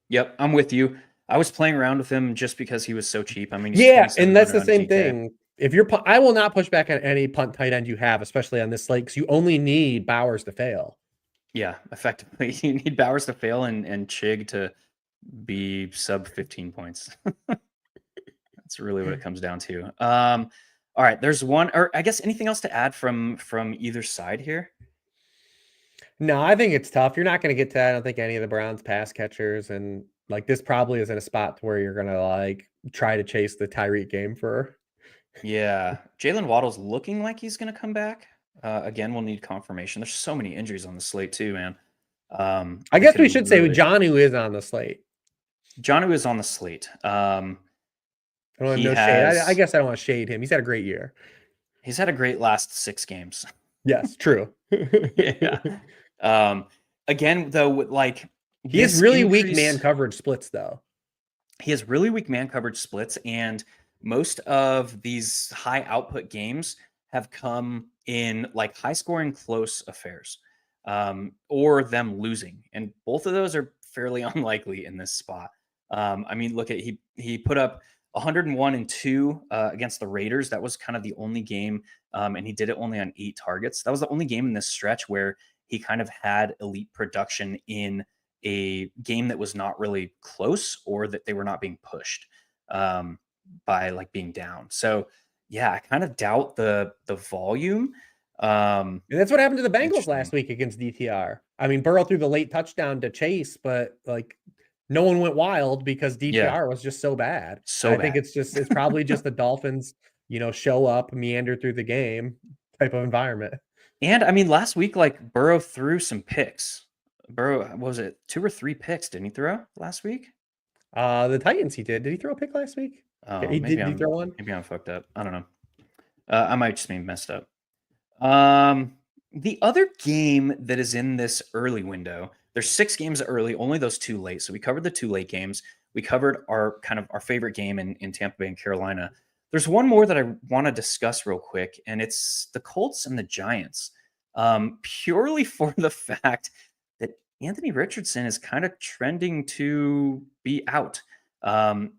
Yep, I'm with you. I was playing around with him just because he was so cheap. I mean, yeah, and that's the same thing. If you're, I will not push back on any punt tight end you have, especially on this slate, because you only need Bowers to fail. Yeah, effectively, you need Bowers to fail and Chig to be sub 15 points. That's really what it comes down to. All right, there's one, or I guess anything else to add from either side here? No, I think it's tough. You're not going to get to, I don't think, any of the Browns pass catchers. And like this probably isn't a spot to where you're going to like try to chase the Tyreek game for. Yeah. Jalen Waddle's looking like he's going to come back. Again, we'll need confirmation. There's so many injuries on the slate too, man. I guess we should say Jonnu is on the slate. Jonnu is on the slate. I don't have no shade. I guess I don't want to shade him. He's had a great year. He's had a great last 6 games. Yes, true. Yeah. Again, though, like he has really weak man coverage splits, though. He has really weak man coverage splits, and most of these high output games have come in like high scoring close affairs, or them losing, and both of those are fairly unlikely in this spot. I mean, look at he put up 101 and 2 against the Raiders. That was kind of the only game, and he did it only on 8 targets. That was the only game in this stretch where he kind of had elite production in a game that was not really close, or that they were not being pushed by like being down. So yeah, I kind of doubt the volume. And that's what happened to the Bengals last week against DTR. I mean, Burrow threw the late touchdown to Chase, but like no one went wild because DTR was just so bad. So I think it's probably just the Dolphins, show up, meander through the game type of environment. And I mean, last week, like Burrow threw some picks. Burrow, what was it 2 or 3 picks? Didn't he throw last week? The Titans, he did. Did he throw a pick last week? Oh, did he throw one? Maybe I'm fucked up. I don't know. I might just be messed up. The other game that is in this early window, there's 6 games early, only those 2 late. So we covered the 2 late games. We covered our favorite game in Tampa Bay and Carolina. There's one more that I want to discuss real quick, and it's the Colts and the Giants. Purely for the fact that Anthony Richardson is kind of trending to be out.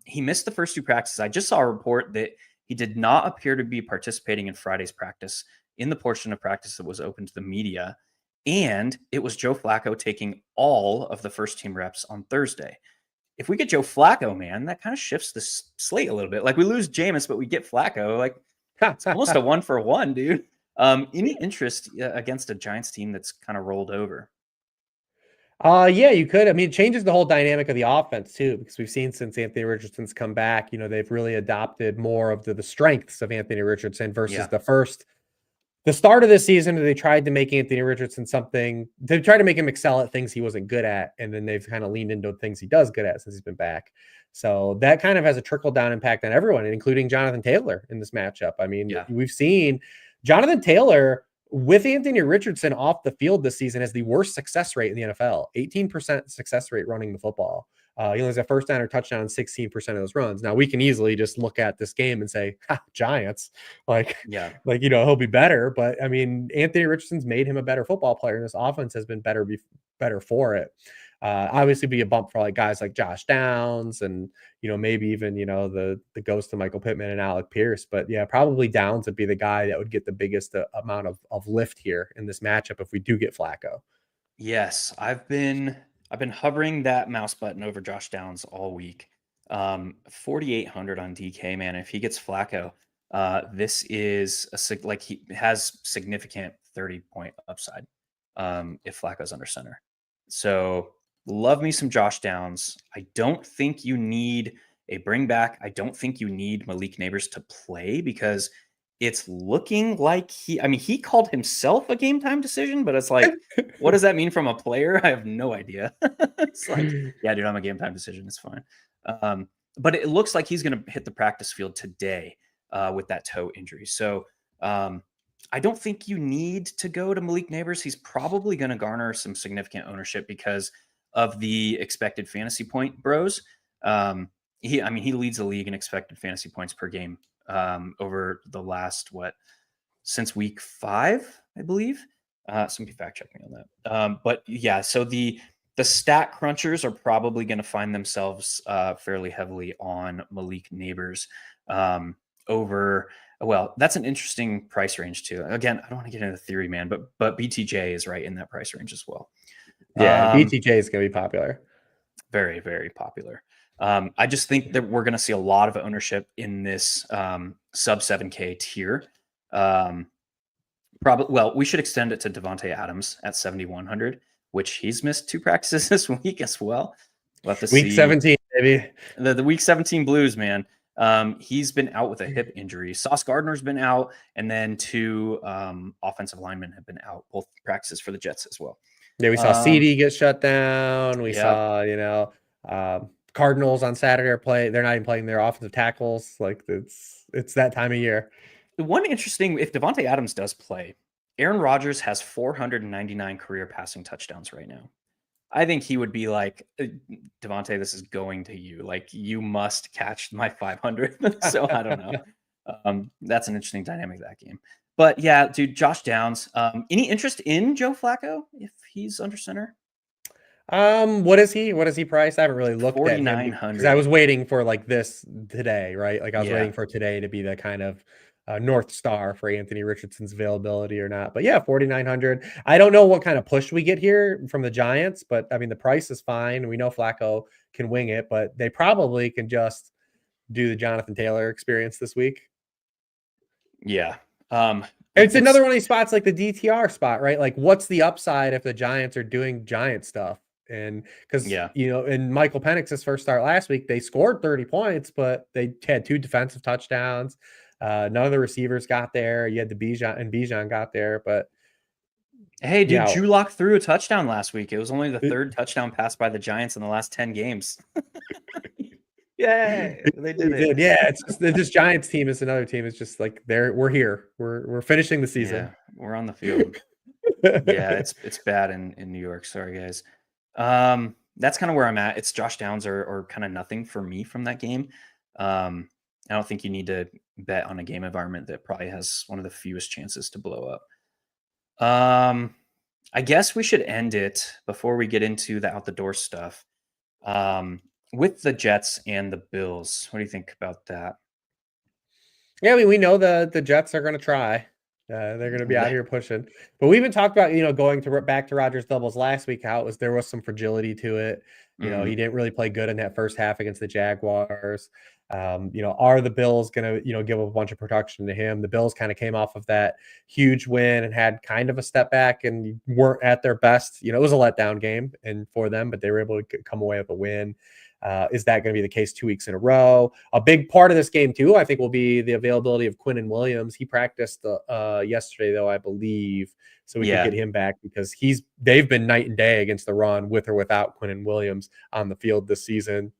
He missed the first 2 practices. I just saw a report that he did not appear to be participating in Friday's practice, in the portion of practice that was open to the media. And it was Joe Flacco taking all of the first team reps on Thursday. If we get Joe Flacco, man, that kind of shifts the slate a little bit. Like we lose Jameis, but we get Flacco. Like it's almost a 1-for-1, dude. Any interest against a Giants team that's kind of rolled over? Yeah, you could. I mean, it changes the whole dynamic of the offense too, because we've seen since Anthony Richardson's come back, they've really adopted more of the strengths of Anthony Richardson versus the start of this season. They tried to make Anthony Richardson they tried to make him excel at things he wasn't good at. And then they've kind of leaned into things he does good at since he's been back. So that kind of has a trickle down impact on everyone, including Jonathan Taylor in this matchup. I mean, we've seen Jonathan Taylor with Anthony Richardson off the field this season has the worst success rate in the NFL, 18% success rate running the football. He only has a first down or touchdown on 16% of those runs. Now we can easily just look at this game and say, Giants, Yeah. he'll be better. But I mean, Anthony Richardson's made him a better football player, and this offense has been better for it. Obviously be a bump for like guys like Josh Downs and, maybe even, the ghost of Michael Pittman and Alec Pierce. But yeah, probably Downs would be the guy that would get the biggest amount of lift here in this matchup if we do get Flacco. Yes, I've been hovering that mouse button over Josh Downs all week. 4,800 on DK, man. If he gets Flacco, this is he has significant 30-point upside. If Flacco's under center. So love me some Josh Downs. I don't think you need a bring back. I don't think you need Malik Neighbors to play because it's looking like he called himself a game time decision, but it's like, what does that mean from a player? I have no idea. It's like, yeah, dude, I'm a game time decision. It's fine. But it looks like he's going to hit the practice field today with that toe injury. So I don't think you need to go to Malik Neighbors. He's probably going to garner some significant ownership because of the expected fantasy point bros. He leads the league in expected fantasy points per game over the last, since week 5, I believe. Somebody fact check me on that. But yeah, so the stat crunchers are probably going to find themselves fairly heavily on Malik Neighbors over. Well, that's an interesting price range too. Again, I don't want to get into the theory, man, but BTJ is right in that price range as well. Yeah, BTJ is going to be popular. Very, very popular. I just think that we're going to see a lot of ownership in this sub 7K tier. We should extend it to Devontae Adams at 7,100, which he's missed 2 practices this week as well. We'll have to week 17, maybe. The week 17 Blues, man. He's been out with a hip injury. Sauce Gardner's been out, and then 2 offensive linemen have been out, both practices for the Jets as well. Yeah, we saw CD get shut down. We saw, Cardinals on Saturday they're not even playing their offensive tackles. Like it's that time of year. One interesting, if Devontae Adams does play, Aaron Rodgers has 499 career passing touchdowns right now. I think he would be like, Devontae, this is going to you. Like, you must catch my 500. So I don't know. That's an interesting dynamic of that game. But yeah, dude, Josh Downs. Any interest in Joe Flacco if he's under center? What is he priced? I haven't really looked at him 4,900. because I was waiting for like this today, right? Like I was waiting for today to be the kind of North Star for Anthony Richardson's availability or not. But yeah, 4,900. I don't know what kind of push we get here from the Giants, but I mean, the price is fine. We know Flacco can wing it, but they probably can just do the Jonathan Taylor experience this week. Yeah. It's another one of these spots like the DTR spot, right? Like what's the upside if the Giants are doing Giant stuff? And because, in Michael Penix's first start last week, they scored 30 points, but they had 2 defensive touchdowns. None of the receivers got there. You had Bijan got there, but hey, dude, Drew Lock threw a touchdown last week. It was only the 3rd touchdown pass by the Giants in the last 10 games. Yeah, they did it. Yeah, it's just this Giants team is another team. It's just like we're here. We're finishing the season. Yeah, we're on the field. Yeah, it's bad in New York. Sorry, guys. That's kind of where I'm at. It's Josh Downs or kind of nothing for me from that game. I don't think you need to bet on a game environment that probably has one of the fewest chances to blow up. I guess we should end it before we get into the out the door stuff. With the Jets and the Bills. What do you think about that? Yeah, I mean, we know the Jets are going to try. They're going to be out here pushing. But we even talked about, going back to Rodgers doubles last week, how there was some fragility to it. He didn't really play good in that first half against the Jaguars. Are the Bills going to, give a bunch of production to him? The Bills kind of came off of that huge win and had kind of a step back and weren't at their best. It was a letdown game and for them, but they were able to come away with a win. Is that going to be the case 2 weeks in a row? A big part of this game, too, I think, will be the availability of Quinnen Williams. He practiced yesterday, though, I believe, so we can get him back because they've been night and day against the run with or without Quinnen Williams on the field this season.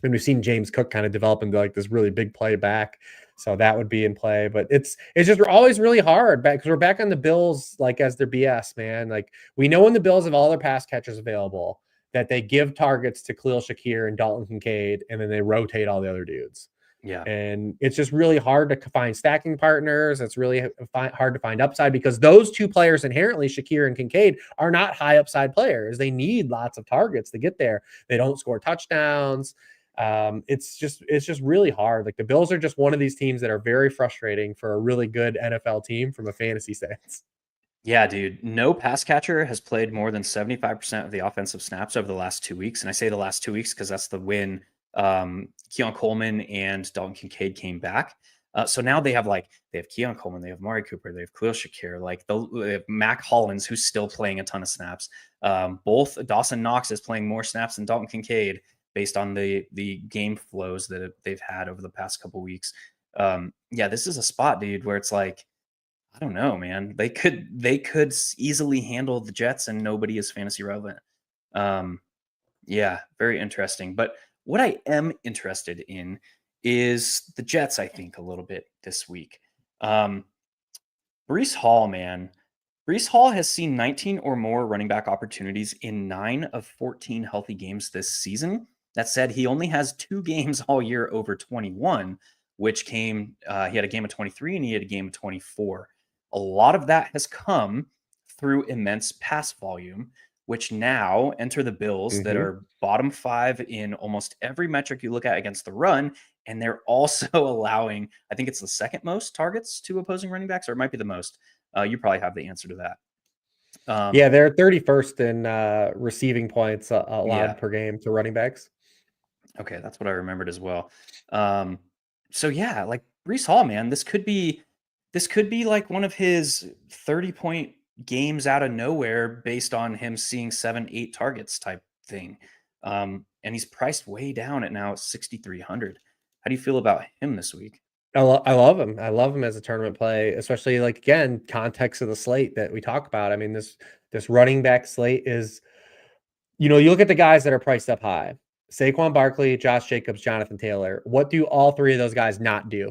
And we've seen James Cook kind of develop into like this really big play back. So that would be in play. But it's just always really hard because we're back on the Bills like as their BS, man. Like we know when the Bills have all their pass catchers available. that they give targets to Khalil Shakir and Dalton Kincaid, and then they rotate all the other dudes. Yeah. And it's just really hard to find stacking partners. It's really hard to find upside because those two players inherently, Shakir and Kincaid, are not high upside players. They need lots of targets to get there. They don't score touchdowns. It's just really hard. Like the Bills are just one of these teams that are very frustrating for a really good NFL team from a fantasy sense. Yeah, dude. No pass catcher has played more than 75% of the offensive snaps over the last 2 weeks. And I say the last 2 weeks because that's the when Keon Coleman and Dalton Kincaid came back. So now they have Keon Coleman, they have Mari Cooper, they have Khalil Shakir, they have Mac Hollins, who's still playing a ton of snaps. Both Dawson Knox is playing more snaps than Dalton Kincaid based on the game flows that they've had over the past couple weeks. Yeah, this is a spot, dude, where it's like, I don't know, man. They could easily handle the Jets and nobody is fantasy relevant. Yeah, very interesting. But what I am interested in is the Jets, I think, a little bit this week. Breece Hall, man. Breece Hall has seen 19 or more running back opportunities in 9 of 14 healthy games this season. That said, he only has 2 games all year over 21, which came, he had a game of 23 and he had a game of 24. A lot of that has come through immense pass volume, which now enter the Bills that are bottom 5 in almost every metric you look at against the run. And they're also allowing, I think it's the second most targets to opposing running backs, or it might be the most. You probably have the answer to that. Yeah, they're 31st in receiving points allowed per game to running backs. Okay, that's what I remembered as well. So yeah, like Breece Hall, man, this could be like one of his 30-point games out of nowhere based on him seeing 7-8 targets type thing. And he's priced way down at now 6,300. How do you feel about him this week? I love him. I love him as a tournament play, especially like again, context of the slate that we talk about. I mean, this running back slate is, you look at the guys that are priced up high. Saquon Barkley, Josh Jacobs, Jonathan Taylor. What do all 3 of those guys not do?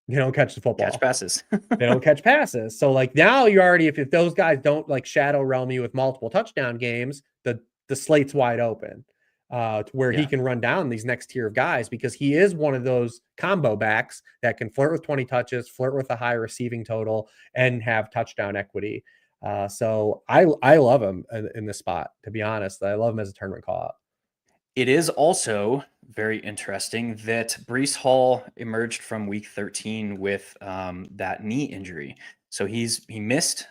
They don't catch the football. Catch passes. They don't catch passes. So like now you already, if those guys don't like shadow realm you with multiple touchdown games, the slate's wide open. To where he can run down these next tier of guys because he is one of those combo backs that can flirt with 20 touches, flirt with a high receiving total, and have touchdown equity. So I love him in this spot, to be honest. I love him as a tournament call-out. It is also very interesting that Breece Hall emerged from week 13 with that knee injury. So he missed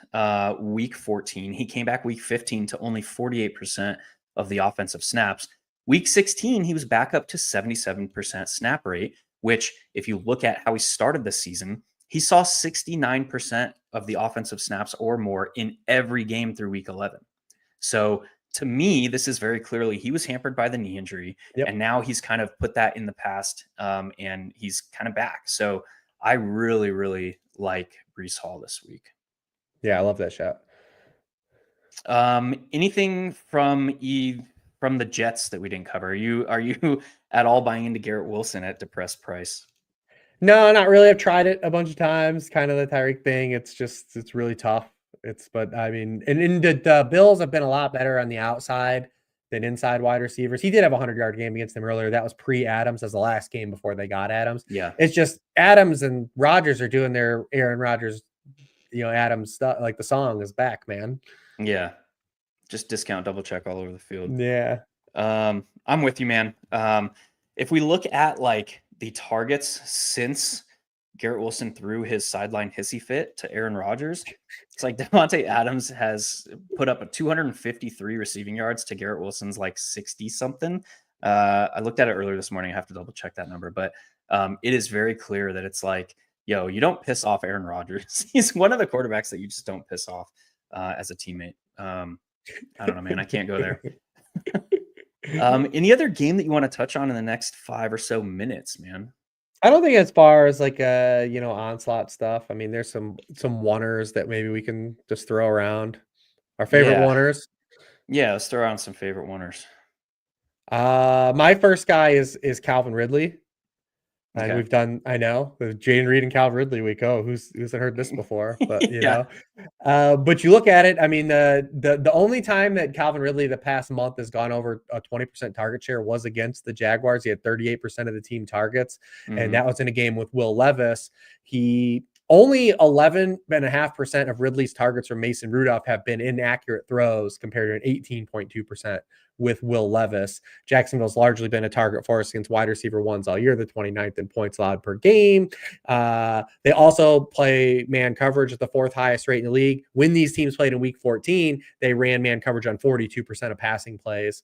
week 14. He came back week 15 to only 48% of the offensive snaps. Week 16, he was back up to 77% snap rate, which if you look at how he started the season, he saw 69% of the offensive snaps or more in every game through week 11. So to me, this is very clearly he was hampered by the knee injury, and now he's kind of put that in the past, and he's kind of back. So I really, really like Breece Hall this week. Yeah, I love that shot. Anything from the Jets that we didn't cover? Are you at all buying into Garrett Wilson at depressed price? No, not really. I've tried it a bunch of times, kind of the Tyreek thing. It's really tough. But I mean, and the Bills have been a lot better on the outside than inside wide receivers. He did have a 100-yard game against them earlier. That was pre-Adams as the last game before they got Adams. Yeah. It's just Adams and Rodgers are doing their Aaron Rodgers, Adams stuff. Like the song is back, man. Yeah. Just discount, double check all over the field. Yeah. I'm with you, man. If we look at like the targets since Garrett Wilson threw his sideline hissy fit to Aaron Rodgers, it's like Devontae Adams has put up a 253 receiving yards to Garrett Wilson's like 60 something. I looked at it earlier this morning. I have to double check that number, but it is very clear that it's like, yo, you don't piss off Aaron Rodgers. He's one of the quarterbacks that you just don't piss off as a teammate. I don't know, man. I can't go there. Any other game that you want to touch on in the next 5 or so minutes, man? I don't think as far as like onslaught stuff. I mean, there's some oneers that maybe we can just throw around. Our favorite oneers. Yeah, let's throw around some favorite oneers. My first guy is Calvin Ridley. And Okay. we've done, I know, the Jane Reed and Calvin Ridley week. Oh, who's heard this before? But Yeah. but you look at it. I mean, the only time that Calvin Ridley the past month has gone over a 20% target share was against the Jaguars. He had 38% of the team targets, and Mhm. that was in a game with Will Levis. He only 11.5% of Ridley's targets from Mason Rudolph have been inaccurate throws compared to an 18.2% with Will Levis. Jacksonville's largely been a target force against wide receiver ones all year, the 29th in points allowed per game. They also play man coverage at the fourth highest rate in the league. When these teams played in week 14, they ran man coverage on 42% of passing plays.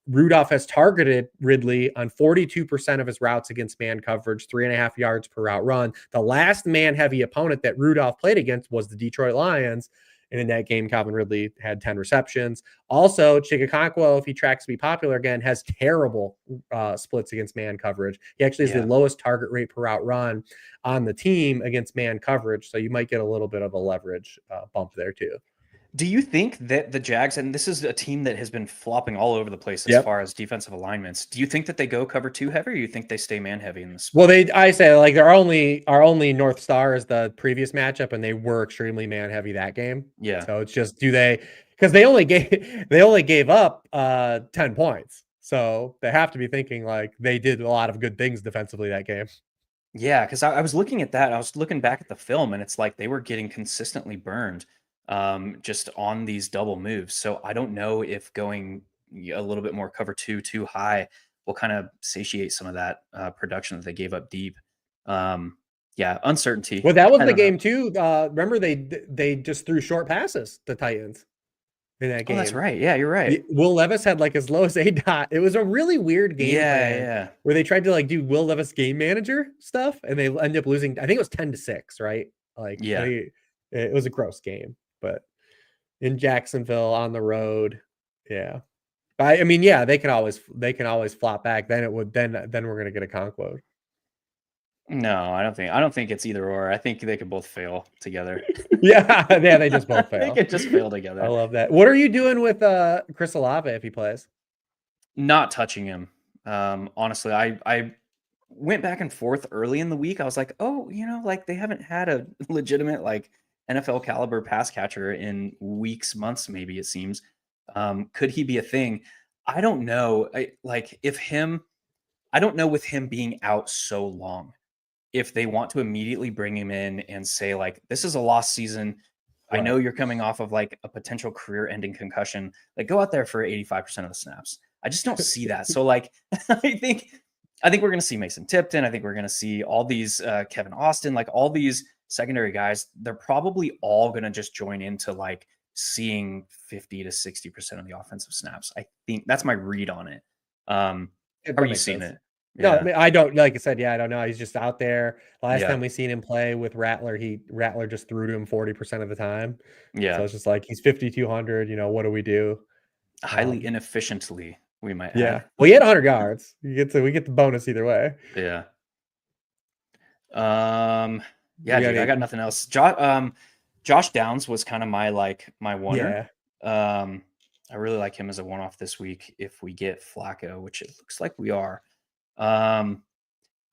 Rudolph has targeted Ridley on 42% of his routes against man coverage, 3.5 yards per route run. The last man-heavy opponent that Rudolph played against was the Detroit Lions. And in that game, Calvin Ridley had 10 receptions. Also, Chigakonkwo, if he tracks to be popular again, has terrible splits against man coverage. He actually has the lowest target rate per route run on the team against man coverage. So you might get a little bit of a leverage bump there too. Do you think that the Jags, and this is a team that has been flopping all over the place as Yep. far as defensive alignments, do you think that they go cover 2 heavy, or you think they stay man heavy in this? Well, I say like our only North Star is the previous matchup, and they were extremely man heavy that game. Yeah. So it's just because they only gave up 10 points. So they have to be thinking like they did a lot of good things defensively that game. Yeah, because I was looking at that. I was looking back at the film, and it's like they were getting consistently burned just on these double moves. So I don't know if going a little bit more cover 2 too high will kind of satiate some of that production that they gave up deep. Yeah, uncertainty. Well, that was I the don't know. game too. Remember they just threw short passes to Titans in that Oh, that's game. right. Yeah, you're right. Will Levis had like as low as a dot. It was a really weird game Yeah, plan yeah. where they tried to like do Will Levis game manager stuff, and they ended up losing. I think it was 10-6, right? Like I Yeah. think it was a gross game, but in Jacksonville on the road, yeah. I mean, yeah, they can always flop back. Then it would then we're gonna get a conquo. No, I don't think it's either or. I think they could both fail together. Yeah, yeah, they just both They fail. could just fail I together. love that. What are you doing with Chris Olave if he plays? Not touching him. Honestly, I went back and forth early in the week. I was like, oh, like they haven't had a legitimate like NFL caliber pass catcher in weeks, months, maybe it seems. Could he be a thing? I don't know. I don't know with him being out so long, if they want to immediately bring him in and say, like, this is a lost season. I know Right. you're coming off of like a potential career ending concussion. Like, go out there for 85% of the snaps. I just don't see that. So, like, I think we're gonna see Mason Tipton. I think we're gonna see all these Kevin Austin, like all these secondary guys. They're probably all gonna just join into like seeing 50 to 60% of the offensive snaps. I think that's my read on it. Yeah, How are that you makes seeing sense. it? No, I Yeah. mean, I don't like I said, yeah, I don't know. He's just out there. Last Yeah. time we seen him play with Rattler, Rattler just threw to him 40% of the time. So Yeah. it's just like he's 5,200. What do we do? Highly Um, inefficiently, we might yeah. add. Well, he had 100 yards. We get the bonus either way. Yeah. Um, yeah, We got dude, I got a nothing else. Josh Downs was kind of my oneer. yeah. Um, I really like him as a one-off this week if we get Flacco, which it looks like we are. Um,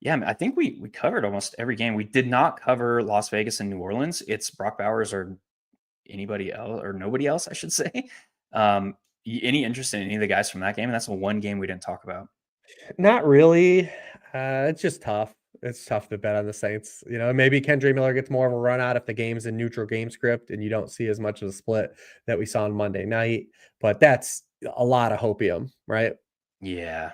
yeah, I think we covered almost every game. We did not cover Las Vegas and New Orleans. It's Brock Bowers or anybody else or nobody else, I should say. Um, any interest in any of the guys from that game? And that's the one game we didn't talk about. Not really. It's just tough. It's tough to bet on the Saints. Maybe Kendra Miller gets more of a run out if the game's in neutral game script and you don't see as much of a split that we saw on Monday night. But that's a lot of hopium, right? Yeah.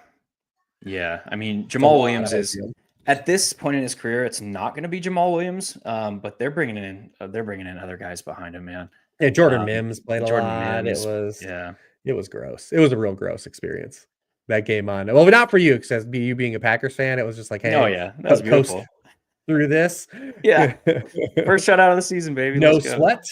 Yeah. I mean, It's a Jamal lot of Williams is hopium. at this point in his career, it's not going to be Jamal Williams. But they're bringing in other guys behind him, man. Yeah, Jordan Um, Mims played a Jordan lot. Mims. Yeah. It was gross. It was a real gross experience. That game on. Well, not for you, because you being a Packers fan, it was just like, Oh hey, yeah. That was coast beautiful. through this. Yeah. First shutout of the season, baby. No Let's go. sweat.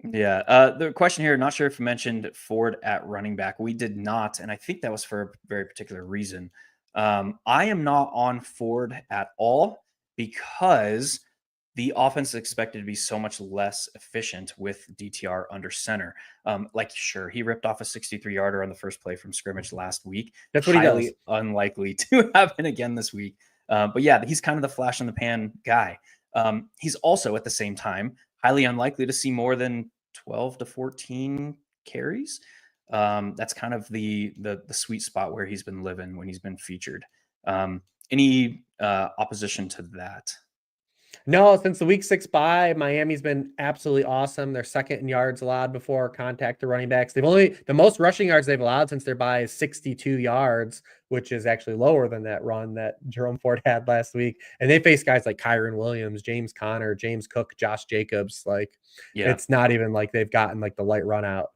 Yeah. The question here, not sure if you mentioned Ford at running back. We did not, and I think that was for a very particular reason. I am not on Ford at all because the offense is expected to be so much less efficient with DTR under center. Sure, he ripped off a 63-yarder on the first play from scrimmage last week. That's what he does. Highly unlikely to happen again this week. But yeah, he's kind of the flash in the pan guy. He's also at the same time highly unlikely to see more than 12 to 14 carries. That's kind of the sweet spot where he's been living when he's been featured. Any opposition to that? No, since the week 6 bye, Miami's been absolutely awesome. They're second in yards allowed before contact to running backs. The most rushing yards they've allowed since their bye is 62 yards, which is actually lower than that run that Jerome Ford had last week. And they face guys like Kyron Williams, James Conner, James Cook, Josh Jacobs. Like, it's not even like they've gotten like the light run out.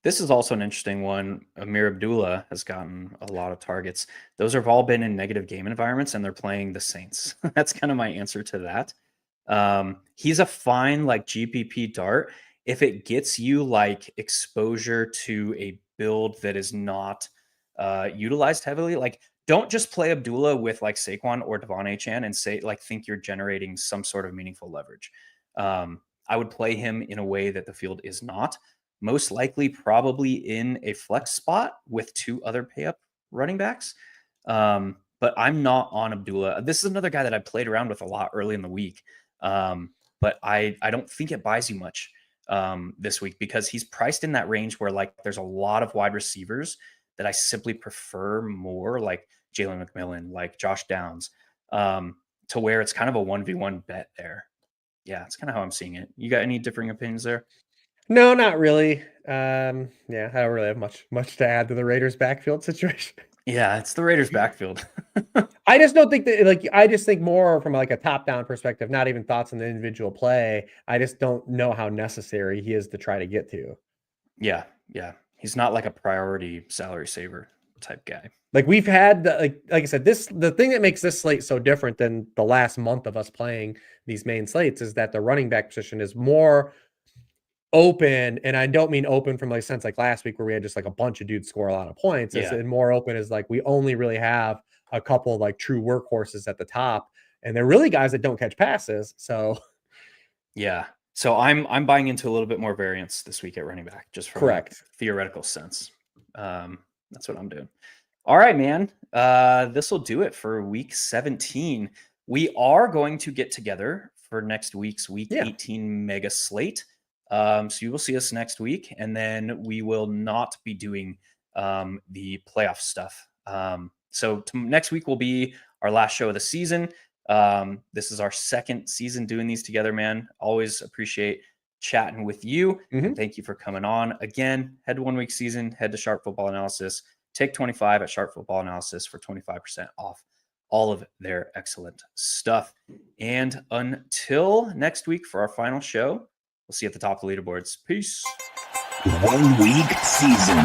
This is also an interesting one. Amir Abdullah has gotten a lot of targets. Those have all been in negative game environments, and they're playing the Saints. That's kind of my answer to that. He's a fine like GPP dart if it gets you like exposure to a build that is not utilized heavily. Like, don't just play Abdullah with like Saquon or Devon Achane and say like think you're generating some sort of meaningful leverage. I would play him in a way that the field is not. Most likely probably in a flex spot with 2 other pay up running backs. But I'm not on Abdullah. This is another guy that I played around with a lot early in the week. But I don't think it buys you much this week because he's priced in that range where like there's a lot of wide receivers that I simply prefer more, like Jalen McMillan, like Josh Downs, to where it's kind of a 1v1 bet there. Yeah, it's kind of how I'm seeing it. You got any differing opinions there? No, not really. I don't really have much to add to the Raiders backfield situation. Yeah, it's the Raiders backfield. I just don't think that I just think more from like a top-down perspective, not even thoughts on the individual play. I just don't know how necessary he is to try to get to. Yeah. He's not like a priority salary saver type guy. Like we've had like I said, the thing that makes this slate so different than the last month of us playing these main slates is that the running back position is more open, and I don't mean open from like sense like last week where we had just like a bunch of dudes score a lot of points. Yeah. And more open is like we only really have a couple of like true workhorses at the top, and they're really guys that don't catch passes. So yeah. So I'm buying into a little bit more variance this week at running back, just from correct a theoretical sense. That's what I'm doing. All right, man. This will do it for week 17. We are going to get together for next week's week 18 mega slate. So you will see us next week, and then we will not be doing the playoff stuff. So next week will be our last show of the season. This is our second season doing these together, man. Always appreciate chatting with you. And thank you for coming on. Again, head to 1 week season, head to Sharp Football Analysis, take 25 at Sharp Football Analysis for 25% off all of their excellent stuff. And until next week for our final show, we'll see you at the top of the leaderboards. Peace. 1 week season.